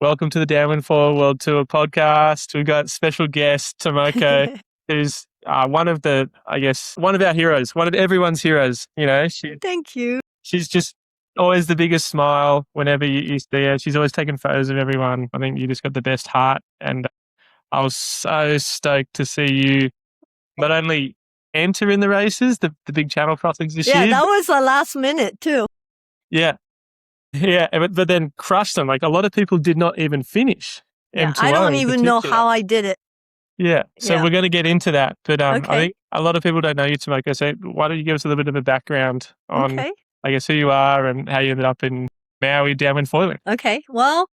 Welcome to the Downwind for World Tour podcast. We've got special guest Tomoko, who's one of our heroes, one of everyone's heroes. You know, Thank you. she's just always the biggest smile whenever you see her. She's always taking photos of everyone. I think you just got the best heart, and I was so stoked to see you not only enter in the races, the big channel crossings this year. Yeah, that was the last minute too. Yeah. Yeah, but then crushed them. Like a lot of people did not even finish. Yeah, M2O I don't in even know particular. how I did it. Yeah, so Yeah. we're going to get into that. But I Okay. think a lot of people don't know you, Tomoko. So why don't you give us a little bit of a background on, Okay. I guess, who you are and how you ended up in Maui downwind foiling? Okay. Well,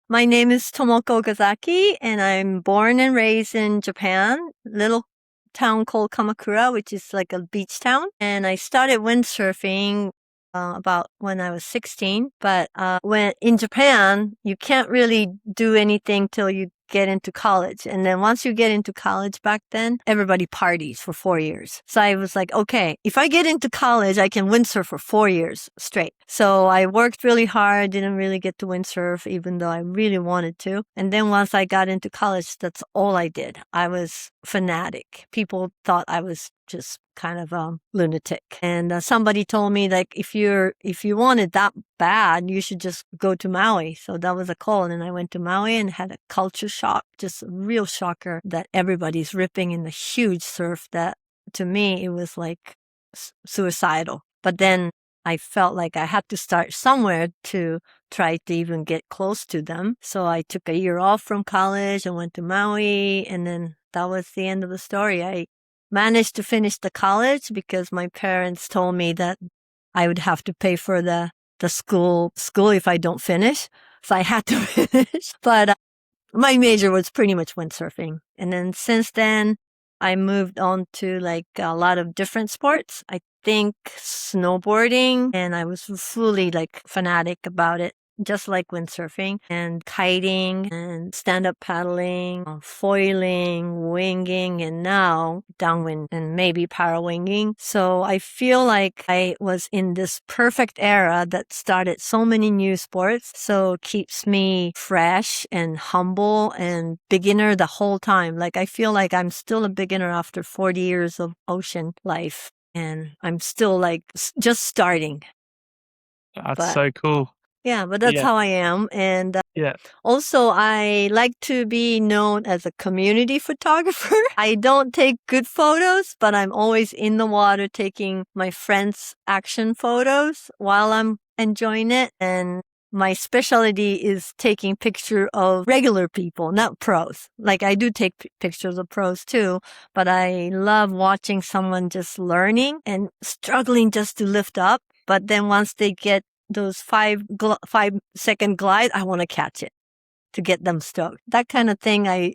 my name is Tomoko Akazaki, and I'm born and raised in Japan, little town called Kamakura, which is like a beach town. And I started windsurfing about when I was 16. But when in Japan, you can't really do anything till you get into college. And then once you get into college back then, everybody parties for 4 years. So I was like, okay, if I get into college, I can windsurf for 4 years straight. So I worked really hard, didn't really get to windsurf, even though I really wanted to. And then once I got into college, that's all I did. I was fanatic. People thought I was just kind of a lunatic. And somebody told me, like, if you want it that bad, you should just go to Maui. So that was a call. And I went to Maui and had a culture shock, just a real shocker that everybody's ripping in the huge surf that to me, it was like suicidal. But then I felt like I had to start somewhere to try to even get close to them. So I took a year off from college and went to Maui. And then that was the end of the story. I managed to finish the college because my parents told me that I would have to pay for the school if I don't finish. So I had to finish. But my major was pretty much windsurfing. And then since then, I moved on to like a lot of different sports. I think snowboarding, and I was fully like fanatic about it, just like windsurfing, and kiting and stand-up paddling, foiling, winging, and now downwind and maybe parawinging. So I feel like I was in this perfect era that started so many new sports. So it keeps me fresh and humble and beginner the whole time. Like I feel like I'm still a beginner after 40 years of ocean life. And I'm still like just starting. That's so cool. Yeah, but that's how I am. And also, I like to be known as a community photographer. I don't take good photos, but I'm always in the water taking my friends' action photos while I'm enjoying it. And my specialty is taking picture of regular people, not pros. Like I do take pictures of pros too, but I love watching someone just learning and struggling just to lift up. But then once they get those 5-second glide, I want to catch it to get them stoked. That kind of thing I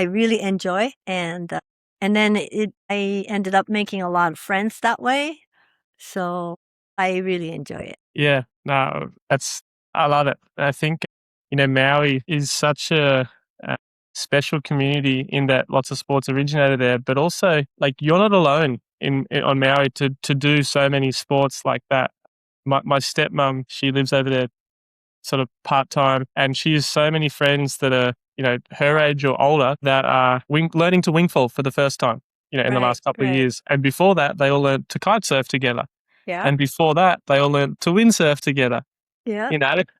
really enjoy. And then I ended up making a lot of friends that way. So I really enjoy it. Yeah, no, I love it. I think, Maui is such a special community in that lots of sports originated there, but also like you're not alone on Maui to do so many sports like that. My stepmom, she lives over there sort of part-time, and she has so many friends that are, her age or older that are learning to wingfoil for the first time, in the last couple of years. And before that, they all learned to kite surf together. Yeah. And before that, they all learned to windsurf together. Yeah.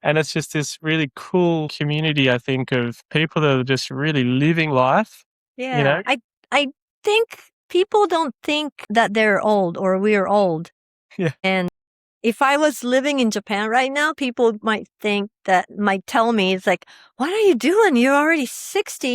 And it's just this really cool community, I think, of people that are just really living life. Yeah. I think people don't think that they're old or we're old. Yeah. And if I was living in Japan right now, people might tell me, it's like, what are you doing? You're already 60,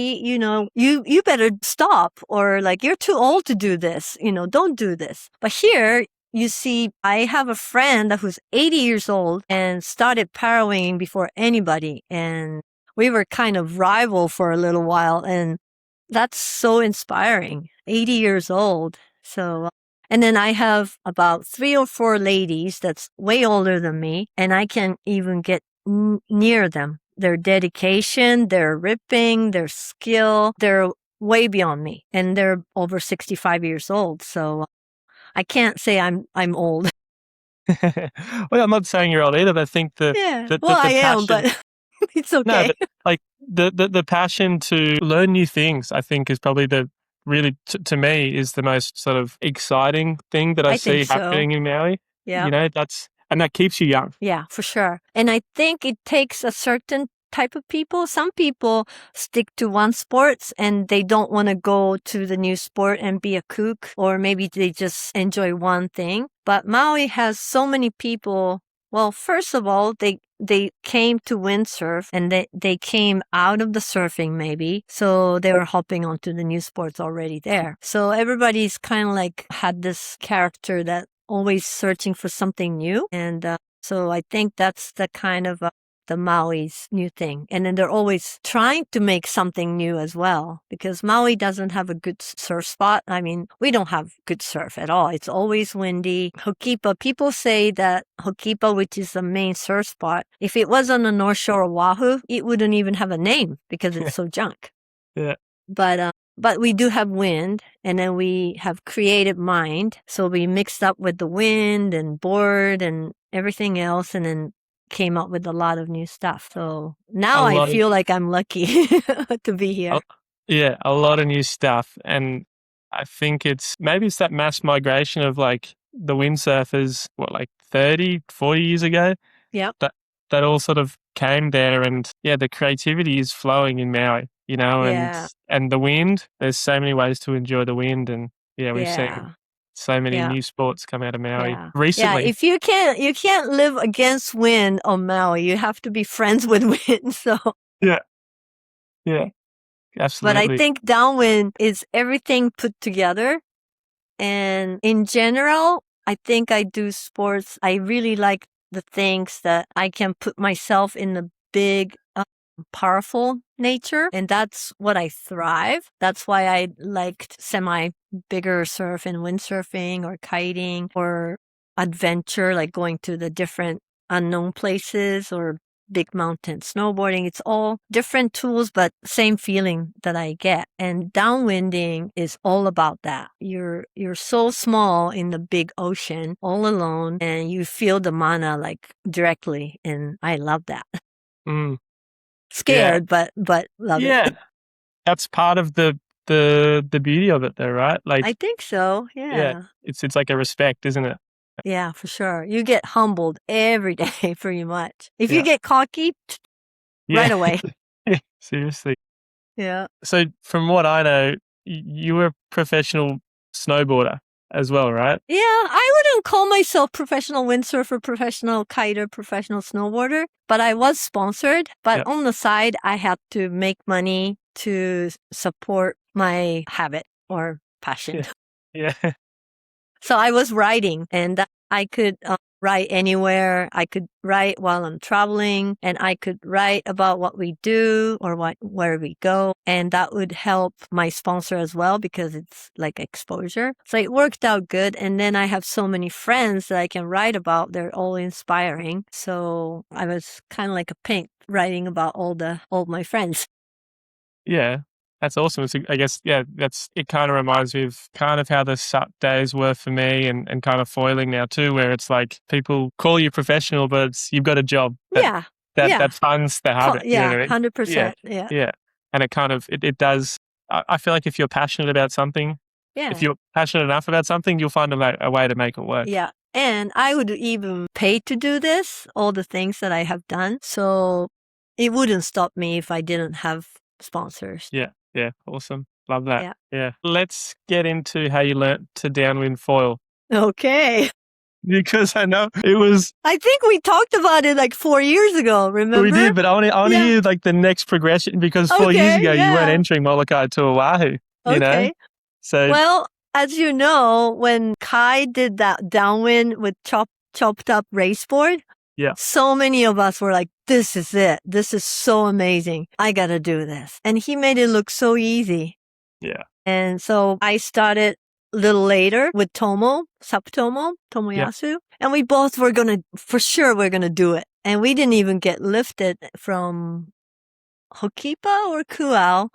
you better stop, or like, you're too old to do this, don't do this. But here, you see, I have a friend who's 80 years old and started parawinging before anybody. And we were kind of rival for a little while. And that's so inspiring. 80 years old. So, and then I have about 3 or 4 ladies that's way older than me, and I can even get near them. Their dedication, their ripping, their skill, they're way beyond me, and they're over 65 years old. So I can't say I'm old. Well, I'm not saying you're old either, but I think I am, but It's No, okay. but like the passion to learn new things, I think, is probably the really to me is the most sort of exciting thing that I I think see so. happening in Maui. Yeah. You know, that keeps you young. Yeah, for sure. And I think it takes a certain type of people. Some people stick to one sports and they don't want to go to the new sport and be a cook, or maybe they just enjoy one thing. But Maui has so many people. Well, first of all, they came to windsurf and they came out of the surfing maybe. So they were hopping onto the new sports already there. So everybody's kind of like had this character that always searching for something new. And so I think that's the kind of the Maui's new thing. And then they're always trying to make something new as well, because Maui doesn't have a good surf spot. I mean, we don't have good surf at all. It's always windy. Hokipa, people say that Hokipa, which is the main surf spot, if it was on the North Shore of Oahu, it wouldn't even have a name because it's so junk. Yeah. But we do have wind, and then we have creative mind. So we mixed up with the wind and board and everything else, and then came up with a lot of new stuff. So now I feel like I'm lucky to be here. Yeah, a lot of new stuff. And I think it's that mass migration of like the windsurfers, like 30, 40 years ago? Yeah. That all sort of came there, and yeah, the creativity is flowing in Maui, you know, and the wind, there's so many ways to enjoy the wind. And yeah, we've seen so many new sports come out of Maui recently. Yeah, if you can't live against wind on Maui. You have to be friends with wind. So yeah, absolutely. But I think Downwind is everything put together. And in general, I think I do sports. I really like the things that I can put myself in the big, powerful nature. And that's what I thrive. That's why I liked bigger surf and windsurfing or kiting or adventure, like going to the different unknown places or big mountain snowboarding. It's all different tools, but same feeling that I get. And downwinding is all about that. You're so small in the big ocean, all alone, and you feel the mana like directly. And I love that. Scared, but love it. That's part of the beauty of it, though, right? Like, I think so. Yeah. It's like a respect, isn't it? Yeah, for sure. You get humbled every day, pretty much. If you get cocky, right away. Seriously. Yeah. So from what I know, you were a professional snowboarder as well, right? Yeah, I wouldn't call myself professional windsurfer, professional kiter, professional snowboarder, but I was sponsored. But on the side, I had to make money to support my habit or passion. Yeah. So I was writing, and I could write anywhere. I could write while I'm traveling, and I could write about what we do or where we go. And that would help my sponsor as well, because it's like exposure. So it worked out good. And then I have so many friends that I can write about. They're all inspiring. So I was kind of like a pink writing about all my friends. Yeah. That's awesome. So I guess, it kind of reminds me of kind of how the SUP days were for me, and kind of foiling now too, where it's like people call you professional, but you've got a job. That funds the habit. Yeah, you know what I mean? 100%. Yeah. Yeah. And it kind of, it does, I feel like if you're passionate about something, if you're passionate enough about something, you'll find a way to make it work. Yeah. And I would even pay to do this, all the things that I have done. So it wouldn't stop me if I didn't have sponsors. Yeah. Yeah, awesome. Love that. Yeah. Let's get into how you learnt to downwind foil. Okay. Because I know it was... I think we talked about it like 4 years ago, remember? We did, but I want to hear like the next progression, because 4 years ago you weren't entering Molokai to Oahu, you know? So, well, as you know, when Kai did that downwind with chopped up raceboard, so many of us were like, this is it. This is so amazing. I got to do this. And he made it look so easy. Yeah. And so I started a little later with Tomoyasu. And we both were going to do it. And we didn't even get lifted from Hokipa or Kuau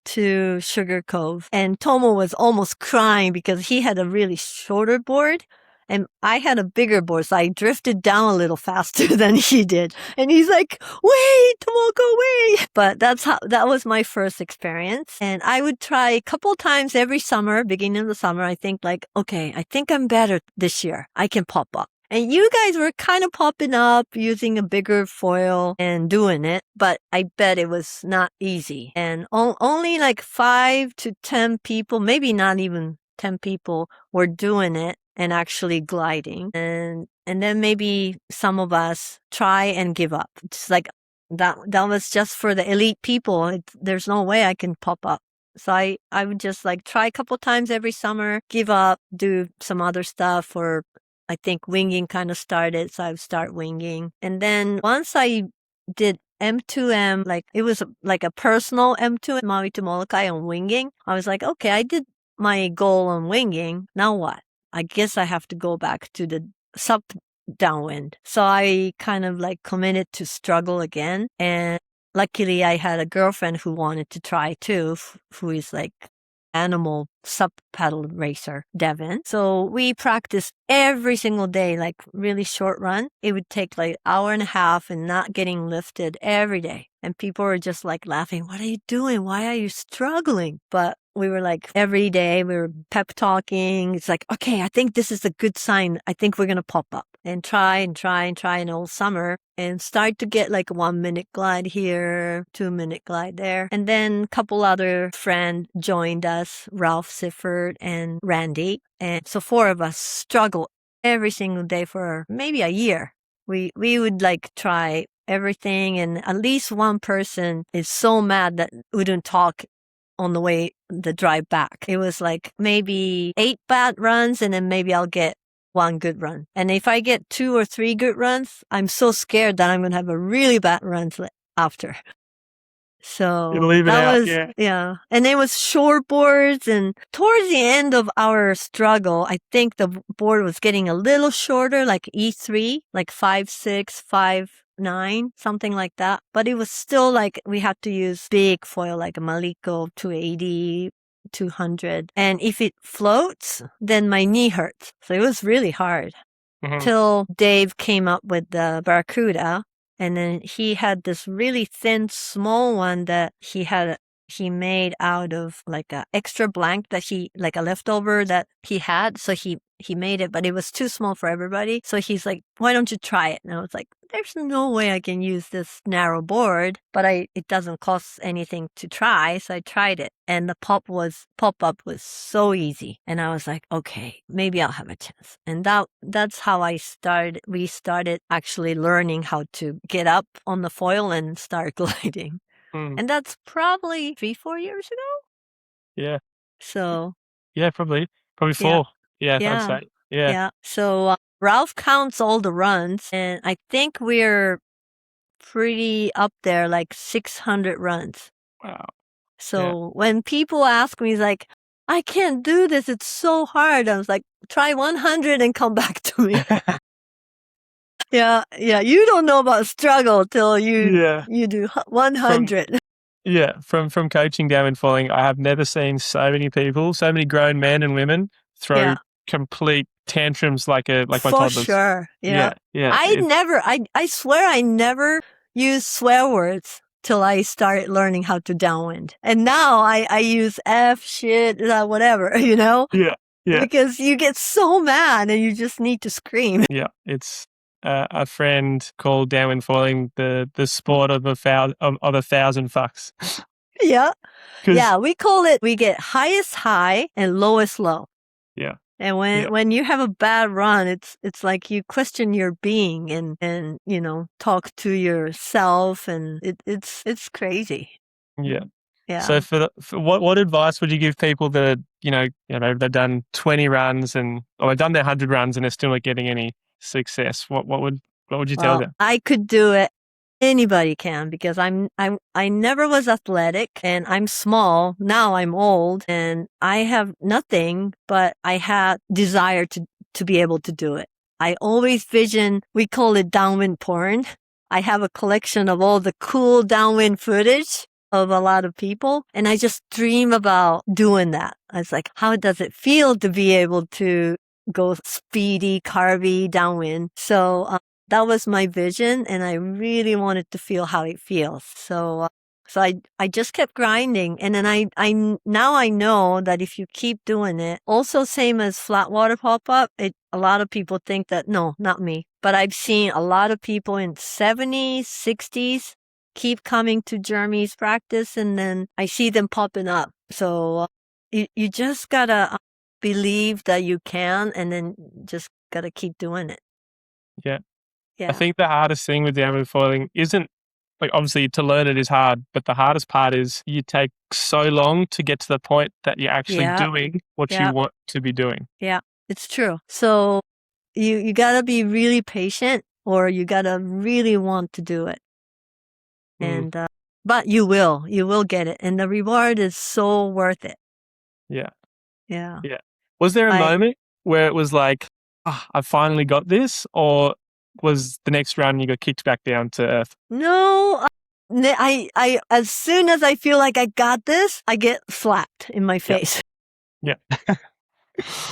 to Sugar Cove. And Tomo was almost crying because he had a really shorter board. And I had a bigger board, so I drifted down a little faster than he did. And he's like, wait, Tomoko, wait. But that was my first experience. And I would try a couple times every summer, beginning of the summer. I think like, okay, I think I'm better this year. I can pop up. And you guys were kind of popping up using a bigger foil and doing it, but I bet it was not easy. And only like 5 to 10 people, maybe not even 10 people, were doing it and actually gliding. And then maybe some of us try and give up. It's like that was just for the elite people. There's no way I can pop up. So I would just like try a couple times every summer, give up, do some other stuff, or I think winging kind of started, so I would start winging. And then once I did M2M, like it was like a personal M2 Maui to Molokai on winging, I was like, okay, I did my goal on winging. Now what? I guess I have to go back to the sub downwind. So I kind of like committed to struggle again. And luckily I had a girlfriend who wanted to try too, who is like animal sub paddle racer, Devin. So we practiced every single day, like really short run. It would take like hour and a half and not getting lifted every day. And people were just like laughing, what are you doing? Why are you struggling? But we were like every day we were pep talking. It's like, okay, I think this is a good sign. I think we're going to pop up and try in all summer and start to get like a 1 minute glide here, 2 minute glide there. And then a couple other friends joined us, Ralph Sifford and Randy. And so 4 of us struggled every single day for maybe a year. We would like try everything, and at least one person is so mad that wouldn't talk on the drive back. It was like maybe 8 bad runs, and then maybe I'll get 1 good run. And if I get 2 or 3 good runs, I'm so scared that I'm going to have a really bad run after. So that was, yeah. And it was short boards, and towards the end of our struggle, I think the board was getting a little shorter, like E3, like 5.6, 5.9, something like that. But it was still like we had to use big foil, like a Maliko 280, 200. And if it floats, then my knee hurts. So it was really hard. Till Dave came up with the Barracuda. And then he had this really thin, small one that he made out of like a extra blank like a leftover that he had. So he made it, but it was too small for everybody. So he's like, why don't you try it? And I was like, there's no way I can use this narrow board, but it doesn't cost anything to try. So I tried it, and the pop up was so easy. And I was like, okay, maybe I'll have a chance. And that's how we started actually learning how to get up on the foil and start gliding. And that's probably 3-4 years ago. Yeah. So. Yeah, probably 4. Yeah, I'd say. Yeah. Yeah. So Ralph counts all the runs, and I think we're pretty up there, like 600 runs. Wow. So when people ask me, like, I can't do this, it's so hard. I was like, try 100 and come back to me. Yeah. You don't know about struggle till you do 100. From coaching Downwind Falling, I have never seen so many people, so many grown men and women throw complete tantrums like my toddlers. For sure. Yeah. I swear I never use swear words till I started learning how to downwind. And now I use F, shit, whatever, you know? Yeah. Because you get so mad and you just need to scream. Yeah. It's a friend called Downwind Falling the sport of 1,000 fucks. Yeah. Yeah, we call it, we get highest high and lowest low. Yeah. And when you have a bad run, it's like you question your being and you know, talk to yourself, and it's crazy. Yeah. Yeah. So for what advice would you give people that, they've done 20 runs or they've done their 100 runs and they're still not getting any success? What would you tell them? I could do it. Anybody can, because I never was athletic, and I'm small. Now I'm old and I have nothing, but I had desire to be able to do it. I always we call it downwind porn. I have a collection of all the cool downwind footage of a lot of people, and I just dream about doing that. I was like, how does it feel to be able to go speedy, carvy, downwind. So that was my vision, and I really wanted to feel how it feels. So I just kept grinding, and then now I know that if you keep doing it, also same as flat water pop up, a lot of people think that no, not me, but I've seen a lot of people in 70s, 60s keep coming to Jeremy's practice, and then I see them popping up. So you just gotta believe that you can, and then just gotta keep doing it. Yeah. Yeah. I think the hardest thing with downwind foiling isn't, like, obviously to learn it is hard, but the hardest part is you take so long to get to the point that you're actually doing what you want to be doing. Yeah, it's true. So you gotta be really patient, or you gotta really want to do it. And but you will get it, and the reward is so worth it. Yeah. Yeah. Yeah. Was there a moment where it was like, I finally got this, or was the next round you got kicked back down to earth? No, I as soon as I feel like I got this, I get slapped in my face. Yeah.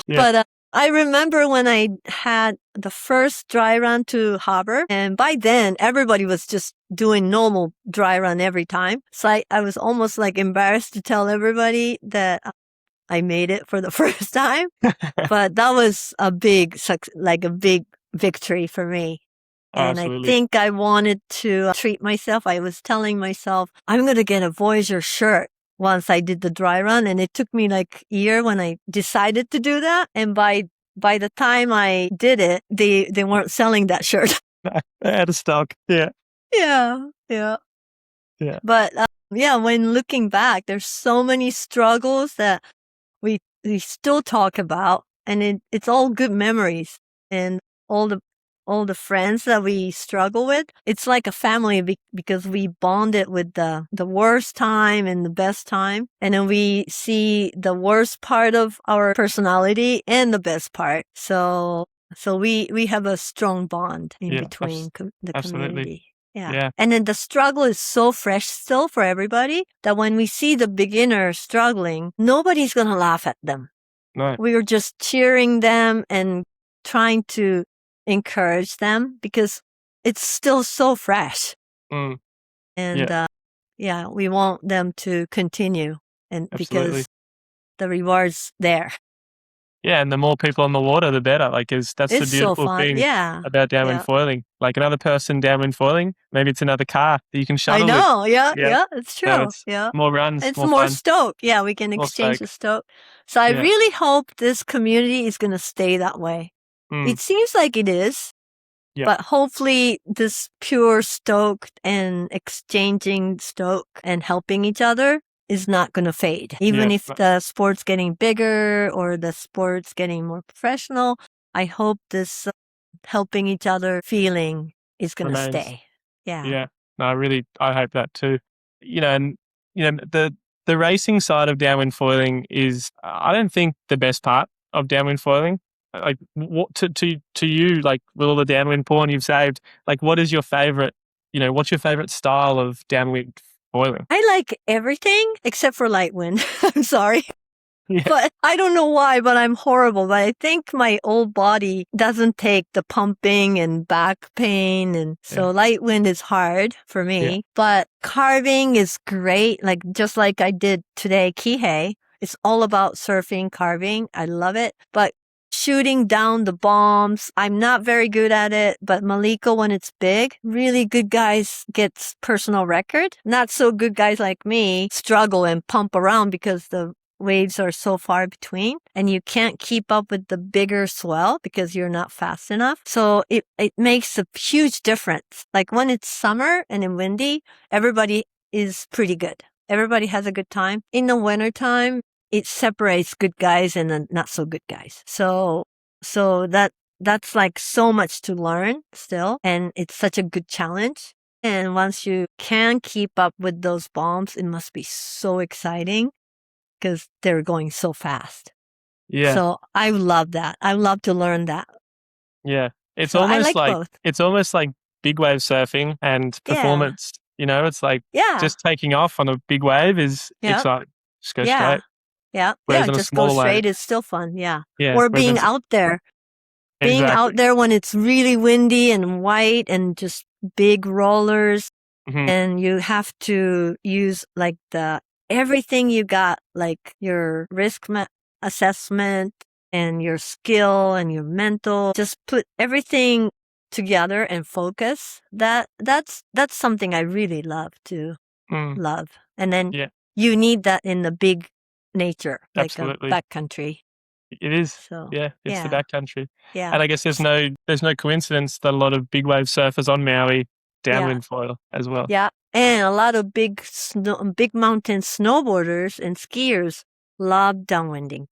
But I remember when I had the first dry run to harbor, and by then everybody was just doing normal dry run every time. So I was almost like embarrassed to tell everybody that I made it for the first time. But that was a big victory for me. And Absolutely. I think I wanted to treat myself. I was telling myself, I'm going to get a Voyager shirt once I did the dry run. And it took me like a year when I decided to do that. And by the time I did it, they weren't selling that shirt. They had a stock. Yeah. Yeah. But when looking back, there's so many struggles that we still talk about, and it's all good memories, and all the friends that we struggle with. It's like a family because we bonded with the worst time and the best time, and then we see the worst part of our personality and the best part. So we have a strong bond in between the community. Yeah. And then the struggle is so fresh still for everybody that when we see the beginner struggling, nobody's going to laugh at them. No. We are just cheering them and trying to encourage them because it's still so fresh. And we want them to continue, and because the reward's there. Yeah, and the more people on the water, the better. Like, that's the beautiful thing about downwind foiling. Like, another person downwind foiling, maybe it's another car that you can shuttle with. I know, yeah, it's true. So it's more runs, it's more more fun. stoke. Yeah, we can exchange the stoke. So I really hope this community is going to stay that way. It seems like it is, but hopefully this pure stoke and exchanging stoke and helping each other is not going to fade. Even if the sport's getting bigger or the sport's getting more professional, I hope this helping each other feeling is going to stay. Yeah. Yeah. No, I hope that too. And the racing side of downwind foiling is, I don't think, the best part of downwind foiling. Like, what to you, like, with all the downwind porn you've saved, like, what is your favorite, what's your favorite style of downwind foiling? I like everything except for light wind. I'm sorry. But I don't know why, but I'm horrible. But I think my old body doesn't take the pumping and back pain. And so light wind is hard for me, but carving is great. Like, just like I did today, Kihei. It's all about surfing, carving. I love it. But shooting down the bombs, I'm not very good at it, but Maliko, when it's big, really good guys gets personal record. Not so good guys like me struggle and pump around because the waves are so far between and you can't keep up with the bigger swell because you're not fast enough. So it makes a huge difference. Like, when it's summer and in windy, everybody is pretty good. Everybody has a good time. In the wintertime, it separates good guys and the not so good guys. So that's like so much to learn still. And it's such a good challenge. And once you can keep up with those bombs, it must be so exciting because they're going so fast. Yeah. So I love that. I love to learn that. Yeah. It's almost like big wave surfing and performance. It's like just taking off on a big wave is exciting. Just go straight. Yeah. Whereas on a Just go smaller straight wave, is still fun. Yeah. yeah. Or Whereas being out there. Being exactly. out there when it's really windy and white and just big rollers, Mhm. and you have to use like everything you got, like your assessment and your skill and your mental, just put everything together and focus. That's something I really love to Mm. love. And then Yeah, you need that in the big nature, like a absolutely. backcountry. It is. So Yeah, it's the yeah, backcountry. yeah, And I guess there's no coincidence that a lot of big wave surfers on Maui yeah. downwind foil as well. Yeah, and a lot of big mountain snowboarders and skiers love downwinding,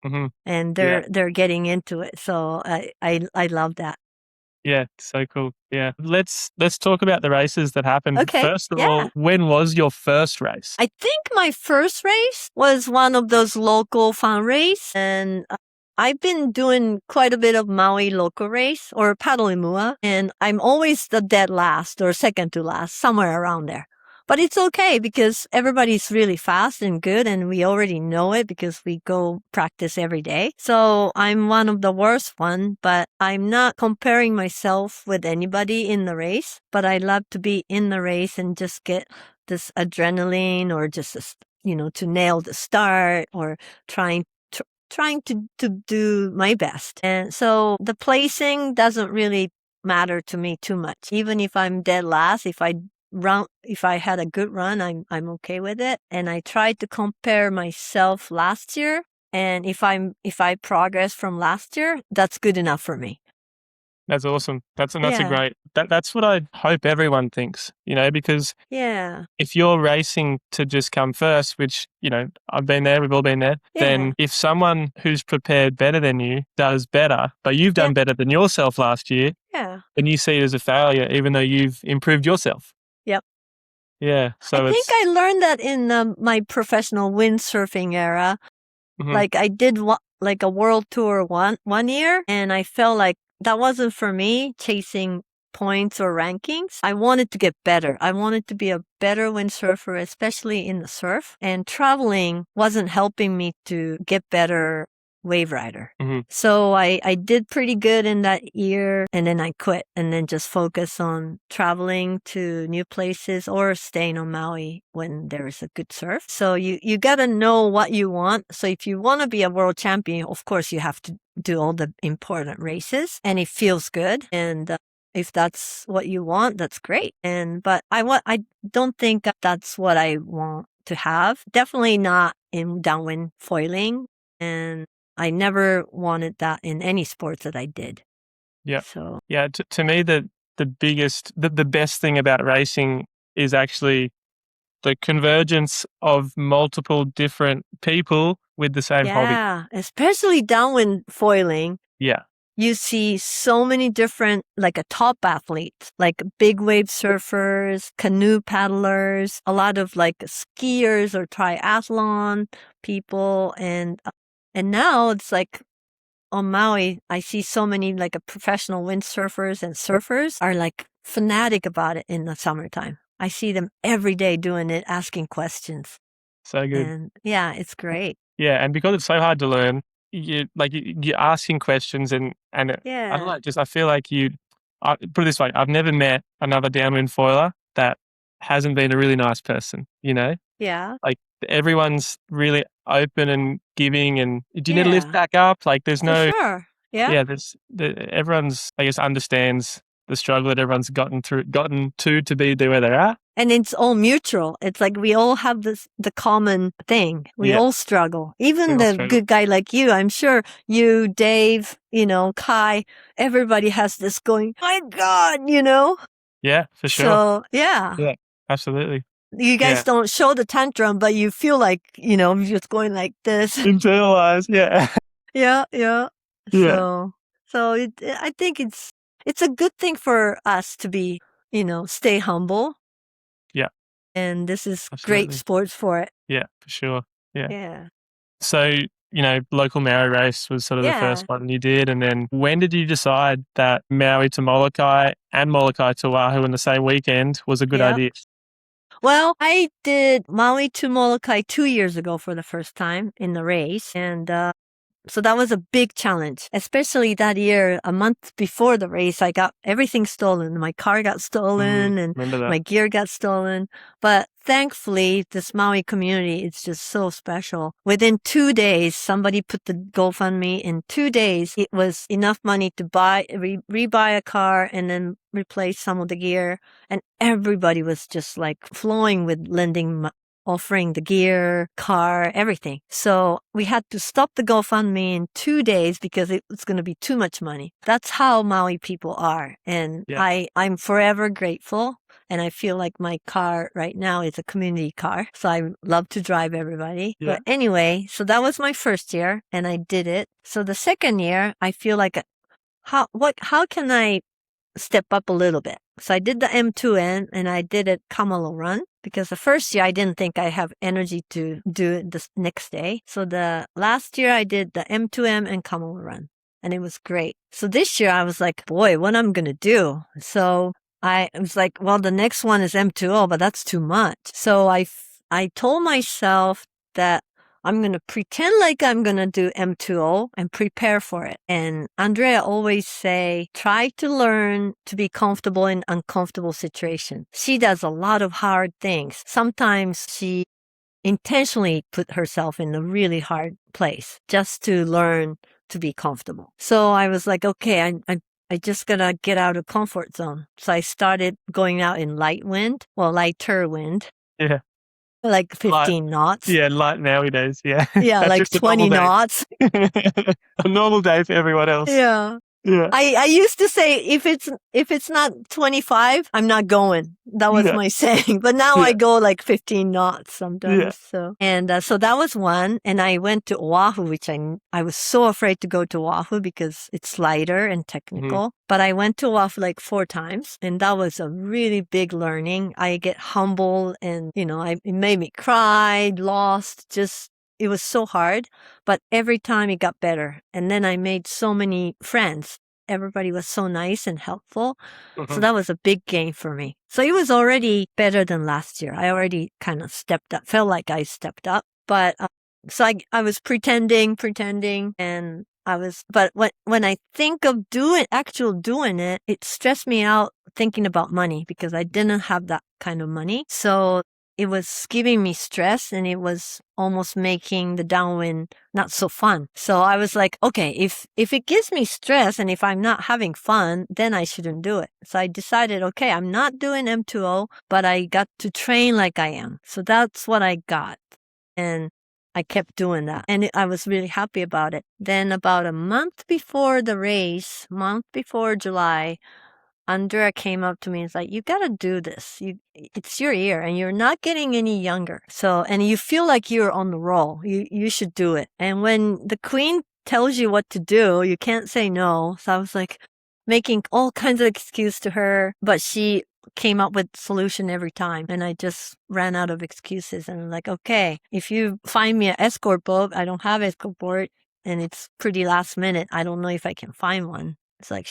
Mhm. and Yeah. they're getting into it. So I love that. Yeah, so cool. Yeah. Let's talk about the races that happened. Okay, First of yeah. all, when was your first race? I think my first race was one of those local fun race, and I've been doing quite a bit of Maui local race or paddle imua, and I'm always the dead last or second to last, somewhere around there. But it's okay because everybody's really fast and good, and we already know it because we go practice every day. So I'm one of the worst one, but I'm not comparing myself with anybody in the race. But I love to be in the race and just get this adrenaline, or just to nail the start, or trying to do my best. And so the placing doesn't really matter to me too much. Even if I'm dead last, if I had a good run, I'm okay with it. And I tried to compare myself last year, and if I progress from last year, that's good enough for me. That's awesome. That's a Yeah. great. That's what I hope everyone thinks, because Yeah. if you're racing to just come first, which, I've been there, we've all been there, Yeah. then if someone who's prepared better than you does better, but you've done better than yourself last year, Yeah. then you see it as a failure, even though you've improved yourself. Yep. Yeah. So I think I learned that in my professional windsurfing era. Mhm. Like I did like a world tour one year, and I felt like that wasn't for me, chasing points or rankings. I wanted to get better. I wanted to be a better windsurfer, especially in the surf. And traveling wasn't helping me to get better wave rider. Mhm. So I did pretty good in that year, and then I quit and then just focus on traveling to new places or staying on Maui when there is a good surf. So you got to know what you want. So if you want to be a world champion, of course you have to do all the important races, and it feels good. And if that's what you want, that's great. But I don't think that's what I want to have. Definitely not in downwind foiling, and I never wanted that in any sports that I did. Yeah. So Yeah. To me, the best thing about racing is actually the convergence of multiple different people with the same hobby. yeah, especially downwind foiling. Yeah. You see so many different, like a top athletes, like big wave surfers, canoe paddlers, a lot of like skiers or triathlon people. And now it's like on Maui, I see so many like a professional windsurfers and surfers are like fanatic about it in the summertime. I see them every day doing it, asking questions. So good. And yeah, it's great. Yeah, and because it's so hard to learn, you're asking questions, and I don't Yeah. know, just I feel like put it this way, I've never met another downwind foiler that hasn't been a really nice person, Yeah. Like everyone's really open and giving, and do you need to lift Yeah. back up? Like there's For no, sure. Yeah. yeah, everyone's, I guess, understands the struggle that everyone's gotten to be where they're at. And it's all mutual. It's like we all have the common thing. We Yeah. all struggle. Even We all the struggle. good guy like you, I'm sure you, Dave, Kai, everybody has this going, my God, Yeah, for sure. So, yeah. Yeah, absolutely. You guys Yeah. don't show the tantrum, but you feel like, you're just going like this. Internalize, yeah. Yeah, yeah. Yeah. So I think it's a good thing for us to be, stay humble. Yeah. And this is Absolutely. great sports for it. Yeah, for sure. Yeah. Yeah. So, local Maui race was sort of the first one you did. And then when did you decide that Maui to Molokai and Molokai to Oahu in the same weekend was a good Yeah. idea? Well, I did Maui to Molokai 2 years ago for the first time in the race. And so that was a big challenge, especially that year, a month before the race, I got everything stolen. My car got stolen and Remember that? my gear got stolen. But thankfully, this Maui community is just so special. Within 2 days, somebody put the GoFundMe. In 2 days, it was enough money to rebuy a car and then replace some of the gear. And everybody was just like flowing with lending offering the gear, car, everything. So we had to stop the GoFundMe in 2 days because it was going to be too much money. That's how Maui people are. And I'm forever grateful. And I feel like my car right now is a community car. So I love to drive everybody. Yeah. But anyway, so that was my first year and I did it. So the second year, I feel like, how can I step up a little bit? So I did the M2N and I did it Kamalo Run because the first year I didn't think I have energy to do it the next day. So the last year I did the M2M and Kamalo Run and it was great. So this year I was like, boy, what I'm going to do? So I was like, well, the next one is M2O, but that's too much. So I told myself that I'm going to pretend like I'm going to do M2O and prepare for it. And Andrea always say, try to learn to be comfortable in uncomfortable situations. She does a lot of hard things. Sometimes she intentionally put herself in a really hard place just to learn to be comfortable. So I was like, okay, I just gotta get out of comfort zone. So I started going out in lighter wind. Yeah. Like 15 knots. Yeah, light Maui days. Yeah. Yeah, like 20 knots. A normal day for everyone else. Yeah. Yeah. I used to say if it's not 25, I'm not going. That was my saying. But now I go like 15 knots sometimes. Yeah. So and so that was one. And I went to Oahu, which I was so afraid to go to Oahu because it's lighter and technical. But I went to Oahu like 4 times, and that was a really big learning. I get humble, and it made me cry, lost, just. It was so hard, but every time it got better. And then I made so many friends. Everybody was so nice and helpful. So that was a big gain for me. So it was already better than last year. I already kind of stepped up, felt like I stepped up. But so I was pretending, and but when I think of doing it, it stressed me out thinking about money because I didn't have that kind of money. So it was giving me stress and it was almost making the downwind not so fun. So I was like, okay, if it gives me stress and if I'm not having fun, then I shouldn't do it. So I decided, okay, I'm not doing M2O, but I got to train like I am. So that's what I got. And I kept doing that. And I was really happy about it. Then about a month before the race, July, Andrea came up to me and was like, you got to do this. It's your year and you're not getting any younger. So, and you feel like you're on the roll. You should do it. And when the queen tells you what to do, you can't say no. So I was like making all kinds of excuses to her, but she came up with solution every time. And I just ran out of excuses and I'm like, okay, if you find me an escort boat, I don't have escort boat and it's pretty last minute. I don't know if I can find one. It's like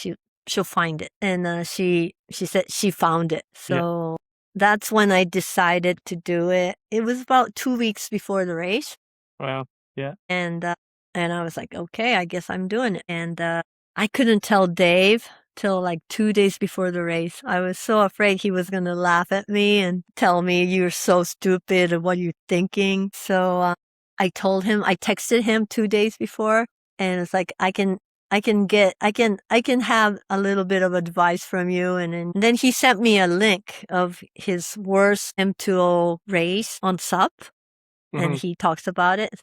she'll find it. And she said she found it. So that's when I decided to do it. It was about 2 weeks before the race. Wow. Yeah. And I was like, okay, I guess I'm doing it. And I couldn't tell Dave till like 2 days before the race. I was so afraid he was going to laugh at me and tell me you're so stupid and what are you thinking. So I told him, I texted him 2 days before and it's like, I can have a little bit of advice from you. And then he sent me a link of his worst M2O race on SUP. And he talks about it.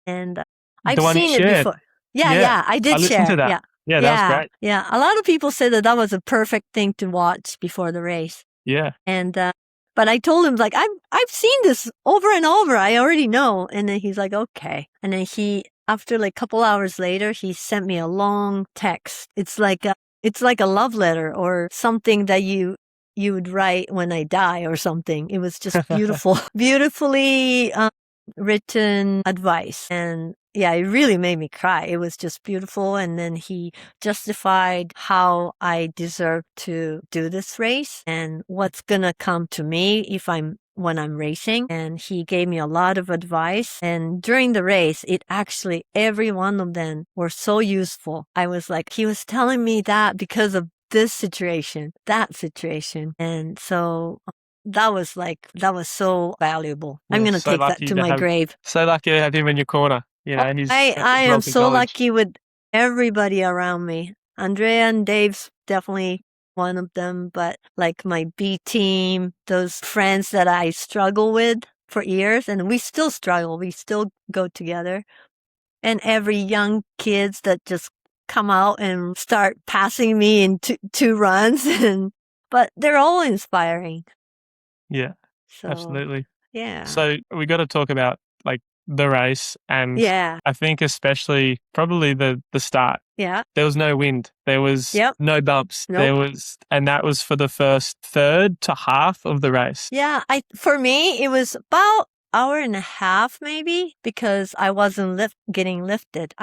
And I've seen it before. Yeah, I did share. To that. Yeah, that was great. Yeah, a lot of people said that was a perfect thing to watch before the race. Yeah. And but I told him like I've seen this over and over. I already know. And then he's like, okay. And then after like a couple hours later, he sent me a long text. It's like a love letter or something that you would write when I die or something. It was just beautiful, beautifully written advice. And yeah, it really made me cry. It was just beautiful. And then he justified how I deserve to do this race and what's going to come to me when I'm racing. And he gave me a lot of advice. And during the race, every one of them were so useful. I was like, he was telling me that because of this situation, that situation. And so that was so valuable. Yeah, I'm going to so take that lucky to to my have grave. so lucky to have him in your corner. You know, he's I am well so acknowledged. lucky with everybody around me. Andrea and Dave's definitely one of them, but like my B team, those friends that I struggle with for years, and we still struggle. We still go together. And every young kids that just come out and start passing me in two runs, but they're all inspiring. Yeah, So absolutely. yeah, So we got to talk about like the race, and yeah, I think especially probably the start. yeah. There was no wind. There was Yep. no bumps. Nope. And that was for the first third to half of the race. Yeah, for me it was about hour and a half maybe because I wasn't getting lifted.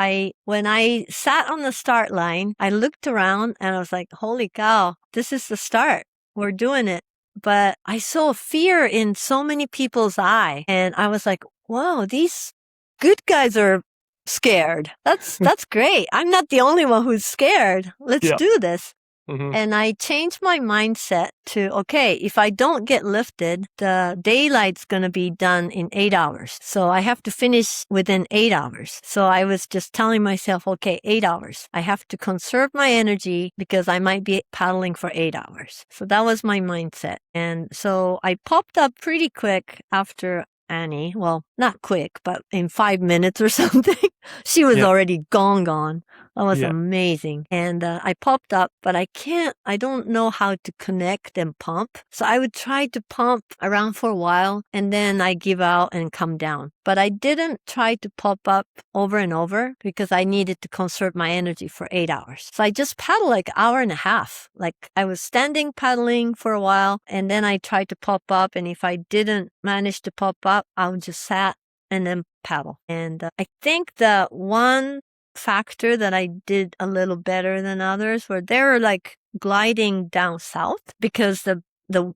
When I sat on the start line, I looked around and I was like, "Holy cow, this is the start. We're doing it." But I saw fear in so many people's eye and I was like, "Wow, these good guys are scared. That's great. I'm not the only one who's scared. Let's do this." Mm-hmm. And I changed my mindset to, okay, if I don't get lifted, the daylight's going to be done in 8 hours. So I have to finish within 8 hours. So I was just telling myself, okay, 8 hours. I have to conserve my energy because I might be paddling for 8 hours. So that was my mindset. And so I popped up pretty quick after Annie. Well, not quick, but in 5 minutes or something. She was already gone. That was amazing. And I popped up, but I don't know how to connect and pump. So I would try to pump around for a while and then I give out and come down. But I didn't try to pop up over and over because I needed to conserve my energy for 8 hours. So I just paddled like an hour and a half. Like I was standing paddling for a while and then I tried to pop up. And if I didn't manage to pop up, I would just sat and then paddle. And I think the one factor that I did a little better than others were they were like gliding down south because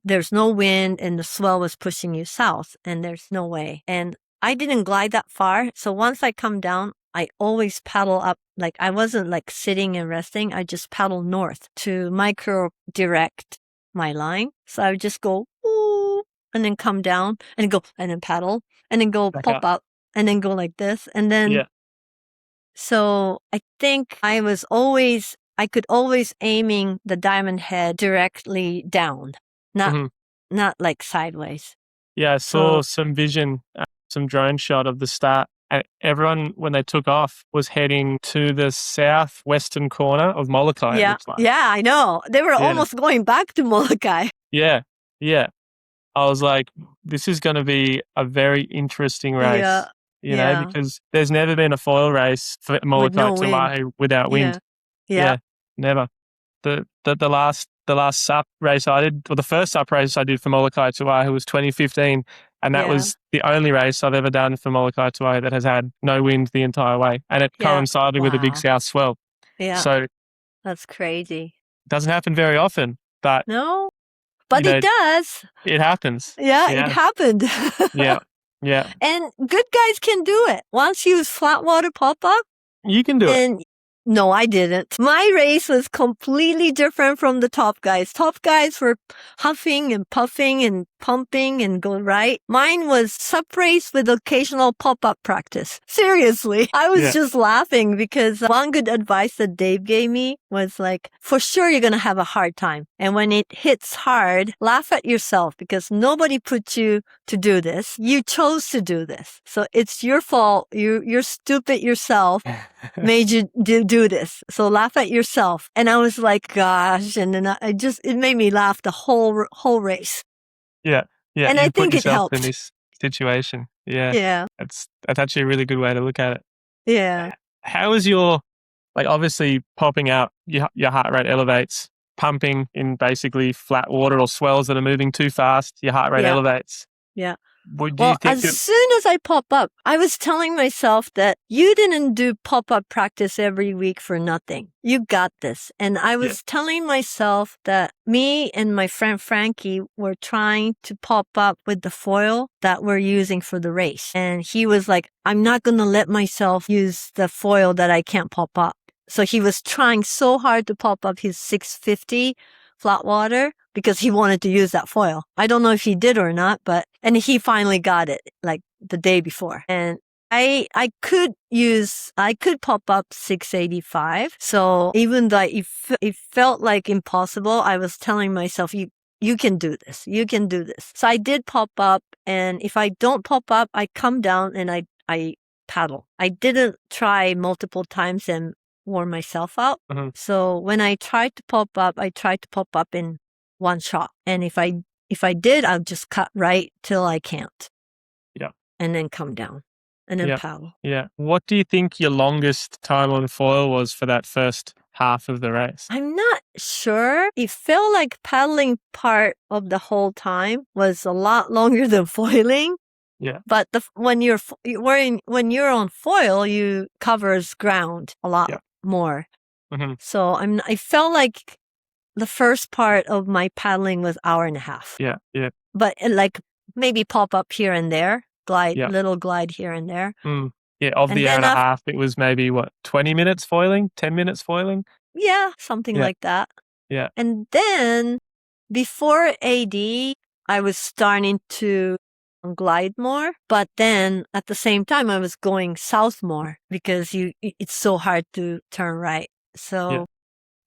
there's no wind and the swell was pushing you south and there's no way. And I didn't glide that far. So once I come down, I always paddle up. Like I wasn't like sitting and resting. I just paddle north to micro direct my line. So I would just go, ooh, and then come down and go and then paddle and then go Back pop up and then go like this. And then so I think I could always aiming the diamond head directly down, not like sideways. Yeah, I saw some vision, some drone shot of the start. And everyone, when they took off, was heading to the southwestern corner of Molokai. Yeah, it looks like. yeah, I know. They were almost going back to Molokai. Yeah. I was like, this is going to be a very interesting race. Yeah. You know, because there's never been a foil race for Molokai to Oahu without wind. Yeah. Never. The last SUP race I did, or the first SUP race I did for Molokai to Oahu was 2015, and that was the only race I've ever done for Molokai to Oahu that has had no wind the entire way, and it coincided with a big south swell. Yeah. So that's crazy. It doesn't happen very often, but but it does. It happens. Yeah, it happened. Yeah. And good guys can do it. Once you use flat water pop up, you can do it. No, I didn't. My race was completely different from the top guys. Top guys were huffing and puffing and pumping and go right. Mine was sup race with occasional pop-up practice. Seriously. I was just laughing because one good advice that Dave gave me was like, for sure you're going to have a hard time. And when it hits hard, laugh at yourself because nobody put you to do this. You chose to do this. So it's your fault. You're stupid yourself made you do this. So laugh at yourself. And I was like, gosh. And then it made me laugh the whole race. Yeah. And I think it helped in this situation. Yeah. Yeah. That's actually a really good way to look at it. Yeah. How is your, like obviously popping out, your heart rate elevates, pumping in basically flat water or swells that are moving too fast, your heart rate elevates. Yeah. do you Well, think as soon as I pop up, I was telling myself that you didn't do pop-up practice every week for nothing. You got this. And I was telling myself that me and my friend Frankie were trying to pop up with the foil that we're using for the race. And he was like, I'm not going to let myself use the foil that I can't pop up. So he was trying so hard to pop up his 650 flat water because he wanted to use that foil. I don't know if he did or not, and he finally got it like the day before. And I could pop up 685. So even though it felt like impossible, I was telling myself, you can do this. You can do this. So I did pop up, and if I don't pop up, I come down and I paddle. I didn't try multiple times and wore myself out. Mm-hmm. So when I tried to pop up, I tried to pop up in one shot. And if I did, I'll just cut right till I can't. Yeah. And then come down and then paddle. Yeah. What do you think your longest time on foil was for that first half of the race? I'm not sure. It felt like paddling part of the whole time was a lot longer than foiling. Yeah. But when you're on foil, you covers ground a lot more. Mm-hmm. So I felt like the first part of my paddling was hour and a half. Yeah. Yeah. But like maybe pop up here and there, little glide here and there. Yeah. Of the hour and a half, it was maybe 20 minutes foiling, 10 minutes foiling. Yeah, something like that. Yeah. And then before AD, I was starting to glide more, but then at the same time I was going south more because it's so hard to turn right. So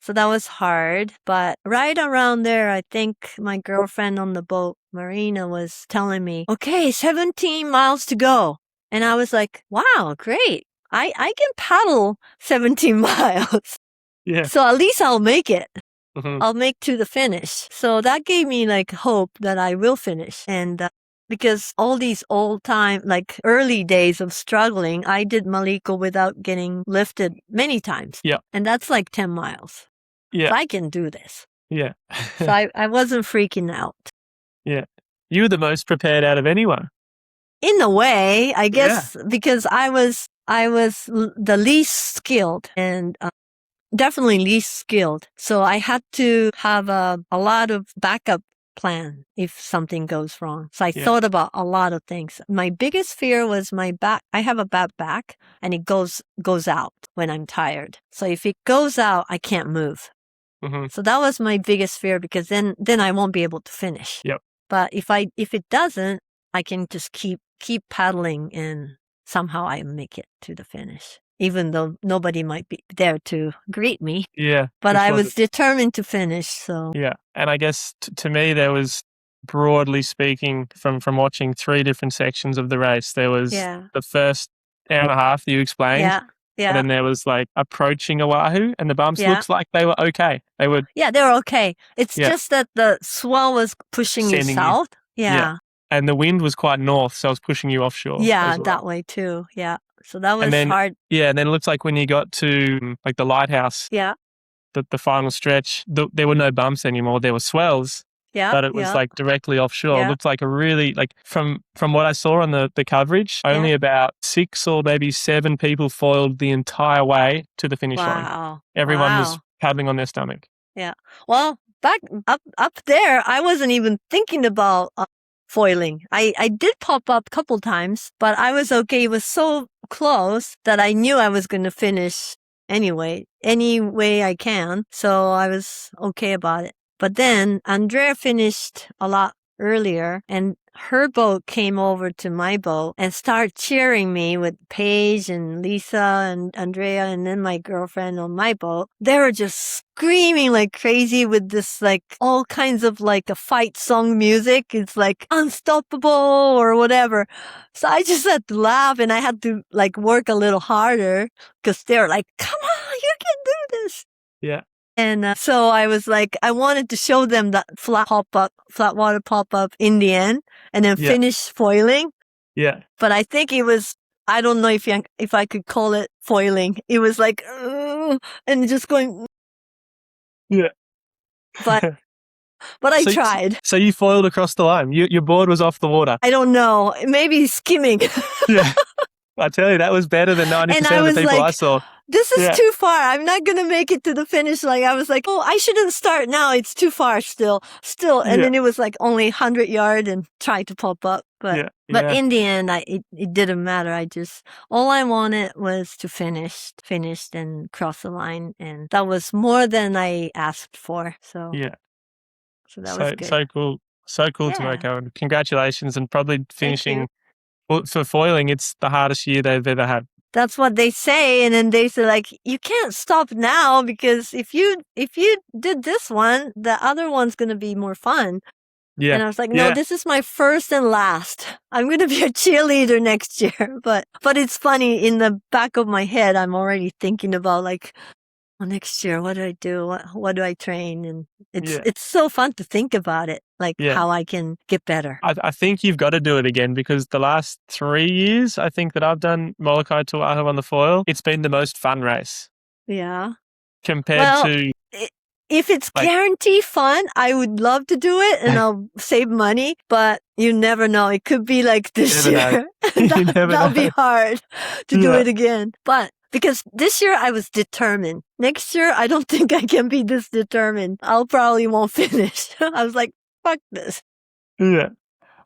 that was hard. But right around there, I think my girlfriend on the boat, Marina, was telling me, okay, 17 miles to go. And I was like, wow, great. I can paddle 17 miles. Yeah. So at least I'll make it. Mm-hmm. I'll make to the finish. So that gave me like hope that I will finish. And because all these old time, like early days of struggling, I did Maliko without getting lifted many times. Yeah. And that's like 10 miles. Yeah. So I can do this. Yeah. So I wasn't freaking out. Yeah. You were the most prepared out of anyone. In a way, I guess, because I was the least skilled and definitely least skilled. So I had to have a lot of backup plan if something goes wrong. So I thought about a lot of things. My biggest fear was my back. I have a bad back and it goes out when I'm tired. So if it goes out, I can't move. Mm-hmm. So that was my biggest fear because then I won't be able to finish. Yep. But if it doesn't, I can just keep paddling and somehow I make it to the finish. Even though nobody might be there to greet me. Yeah. But I was determined to finish, so. Yeah. And I guess to me, there was, broadly speaking, from watching 3 different sections of the race, there was the first hour and a half that you explained. Yeah. And then there was like approaching Oahu, and the bumps looks like they were okay. They were okay. It's just that the swell was pushing you south. Yeah. And the wind was quite north, so it was pushing you offshore. Yeah, that way too. Yeah. So that was hard. Yeah, and then it looks like when you got to like the lighthouse, the final stretch, there were no bumps anymore. There were swells, but it was like directly offshore. It looked like a really, like from what I saw on the coverage, only about 6 or maybe 7 people foiled the entire way to the finish line. Everyone was paddling on their stomach. Yeah. Well, back up there, I wasn't even thinking about foiling. I did pop up a couple times, but I was okay. It was so close that I knew I was going to finish anyway, any way I can. So I was okay about it. But then Andrea finished a lot earlier and her boat came over to my boat and started cheering me with Paige and Lisa and Andrea and then my girlfriend on my boat. They were just screaming like crazy with this like all kinds of like a fight song music. It's like unstoppable or whatever. So I just had to laugh and I had to like work a little harder because they're like, come on, you can do this. Yeah. And so I was like, I wanted to show them that flat water pop up in the end and then finish foiling. Yeah. But I think it was, I don't know if I could call it foiling. It was like, and just going. Yeah. But But I tried. So you foiled across the line. Your board was off the water. I don't know. Maybe skimming. Yeah. I tell you, that was better than 90% of the people I saw. This is too far. I'm not going to make it to the finish. Like, I was like, oh, I shouldn't start now. It's too far still. And then it was like only 100 yards and tried to pop up. But in the end, it didn't matter. All I wanted was to finish and cross the line. And that was more than I asked for. So that was good. So cool. So cool, Tomoko. And congratulations. And probably finishing. Well, for foiling, it's the hardest year they've ever had. That's what they say. And then they say, like, you can't stop now because if you did this one, the other one's going to be more fun. Yeah. And I was like, no, this is my first and last. I'm going to be a cheerleader next year. But it's funny, in the back of my head, I'm already thinking about, like, well, next year, what do I do? What do I train? And it's so fun to think about it, like how I can get better. I think you've got to do it again, because the last 3 years, I think, that I've done Molokai to Oahu on the foil, it's been the most fun race. Yeah. Compared to... If it's guaranteed fun, I would love to do it and I'll save money, but you never know. It could be like this year. That'll be hard to do it again. But because this year I was determined. Next year, I don't think I can be this determined. I'll probably won't finish. I was like, fuck this. Yeah.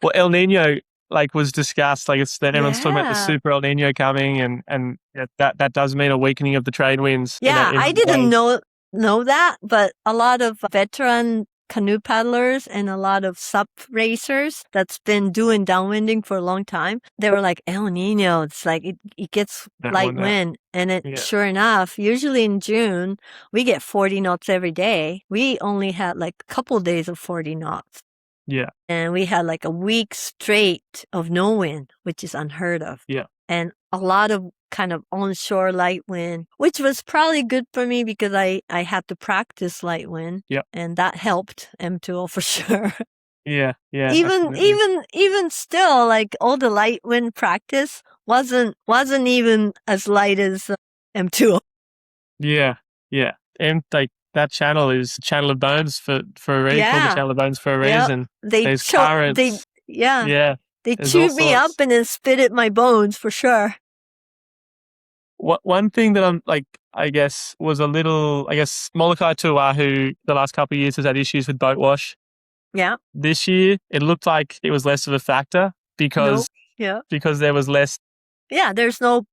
Well, El Nino, like, was discussed. Like, it's that everyone's talking about the super El Nino coming, and that does mean a weakening of the trade winds. Yeah, I didn't know that, but a lot of veteran canoe paddlers and a lot of sub racers that's been doing downwinding for a long time, they were like, El Nino, it's like it gets light wind. And sure enough, usually in June, we get 40 knots every day. We only had like a couple days of 40 knots. Yeah. And we had like a week straight of no wind, which is unheard of. Yeah. And a lot of kind of onshore light wind, which was probably good for me because I had to practice light wind. Yeah. And that helped M2O for sure. Yeah. Yeah. Even still, like, all the light wind practice wasn't even as light as M2O. Yeah. Yeah. And like, that channel is a channel of bones for a reason. Yeah. Called the channel of bones for a reason. There's currents. They chewed me up and then spit at my bones for sure. One thing that I'm like, I guess, was a little, Molokai to Oahu the last couple of years has had issues with boat wash. Yeah. This year, it looked like it was less of a factor because there was less. Yeah, there's no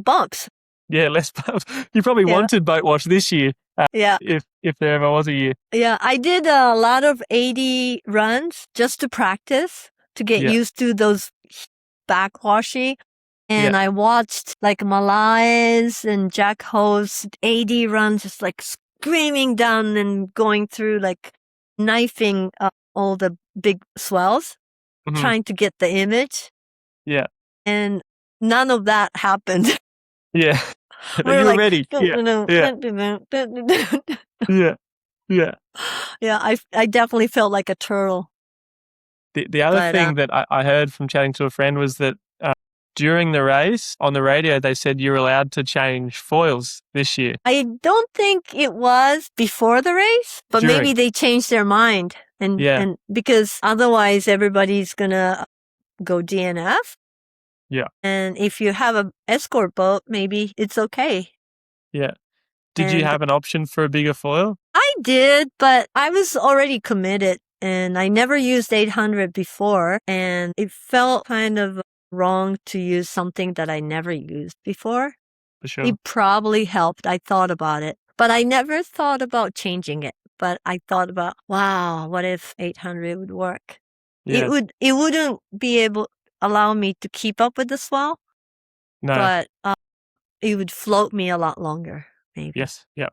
bumps. Yeah, less bumps. You probably wanted boat wash this year. If there ever was a year. Yeah, I did a lot of 80 runs just to practice, to get used to those backwashing. And I watched like Malays and Jack Ho's 80 runs, just like screaming down and going through, like knifing all the big swells, trying to get the image. Yeah. And none of that happened. Yeah. You were like, ready. Yeah. Yeah, I definitely felt like a turtle. The other thing that I heard from chatting to a friend was that during the race, on the radio, they said you're allowed to change foils this year. I don't think it was before the race, but maybe they changed their mind. And because otherwise everybody's going to go DNF. Yeah. And if you have an escort boat, maybe it's okay. Yeah. Did you have an option for a bigger foil? I did, but I was already committed and I never used 800 before. And it felt kind of wrong to use something that I never used before. For sure. It probably helped. I thought about it, but I never thought about changing it. But I thought about, wow, what if 800 would work? Yeah. It wouldn't be able allow me to keep up with the swell. No. But it would float me a lot longer, maybe. Yes. Yeah.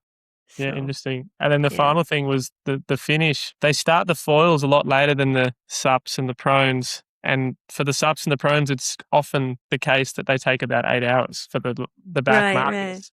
So, yeah, interesting. And then the final thing was the finish. They start the foils a lot later than the sups and the prones. And for the sups and the prones, it's often the case that they take about 8 hours for the back markers. Right.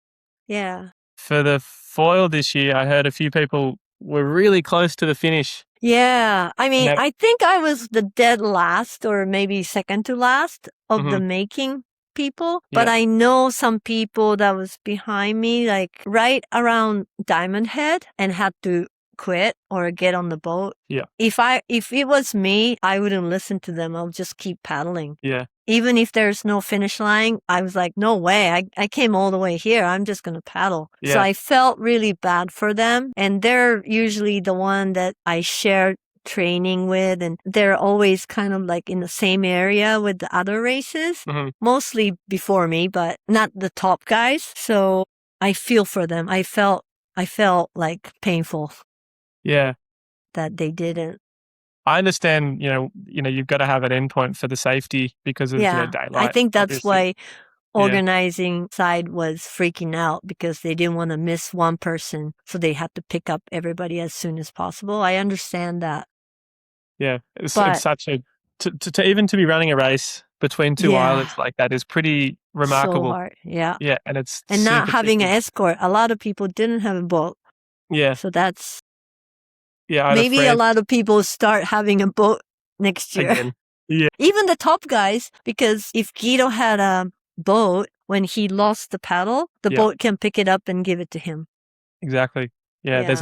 Yeah. For the foil this year, I heard a few people were really close to the finish. Yeah. I mean, I think I was the dead last or maybe second to last of the making people. But I know some people that was behind me, like right around Diamond Head, and had to quit or get on the boat. Yeah. If it was me, I wouldn't listen to them. I'll just keep paddling. Yeah. Even if there's no finish line, I was like, no way. I came all the way here. I'm just going to paddle. Yeah. So I felt really bad for them. And they're usually the one that I share training with, and they're always kind of like in the same area with the other races, mostly before me, but not the top guys. So I feel for them. I felt like painful. Yeah. That they didn't. I understand, you've got to have an endpoint for the safety because of daylight. I think that's obviously. why organizing side was freaking out, because they didn't want to miss one person. So they had to pick up everybody as soon as possible. I understand that. Yeah. It's such to even to be running a race between two islands like that is pretty remarkable. So hard. Yeah. Yeah. And not having an escort. A lot of people didn't have a boat. Yeah. So that's, maybe a lot of people start having a boat next year. Again. Yeah. Even the top guys, because if Guido had a boat, when he lost the paddle, the boat can pick it up and give it to him. Exactly. Yeah.